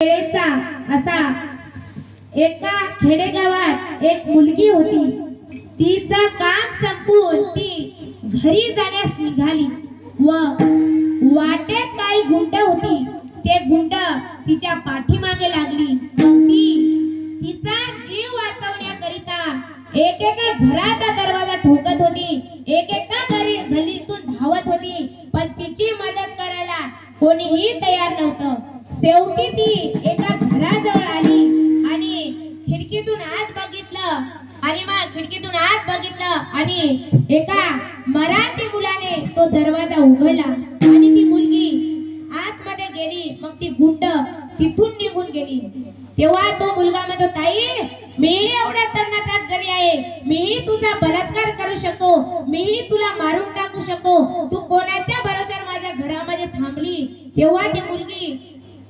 वेळेचा असा एका खेडेगावात एक मुलगी होती. तिचं काम संपून ती घरी जाण्यास निघाली व वाटेत काही गुंड होती. ते गुंड तिच्या पाठीमागे लागली. मग ती तिचा जीव वाचवण्याकरिता एकेका घराचा दरवाजा ठोकत होती, एकेका गल्लीतून धावत होती, पण तिची मदत करायला कोणीही तयार नव्हतं. शेवटी ती एका घराजवळ आली आणि खिडकीतून आत बघितलं आणि एका मराठी मुलाने तो दरवाजा उघडला आणि ती मुलगी आतमध्ये गेली. मग ती गुंड तिथून निघून गेली. तेव्हा तो मुलगा म्हणतो, ताई, मीही एवढ्या तरणाटात घरी आहे, मीही तुझा बलात्कार करू शकतो, मीही तुला मारून टाकू शकतो, तू कोणाच्या भरोश्यावर माझ्या घरामध्ये थांबली? तेव्हा ती मुलगी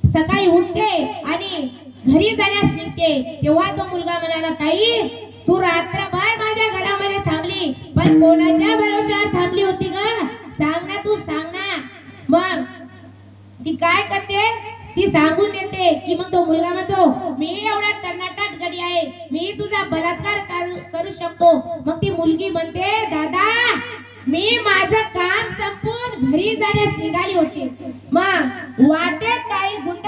सकाळी उठते आणि घरी जाण्यास निघते. तेव्हा तो मुलगा म्हणाला, ताई, तू रात्रभर माझ्या घरामध्ये थांबली, पण कोणाच्या भरोश्यावर थांबली होती ग? सांग ना, तू सांग ना. मग ती काय करते, ती सांगून देते की मग तो मुलगा म्हणतो, मी एवढा तरणाटाट गडी आहे, मी तुझा बलात्कार करू शकतो. मग ती मुलगी म्हणते, दादा, मी माझं काम संपून घरी जाण्यास निघाली होती. मग वाटेत काही गुंड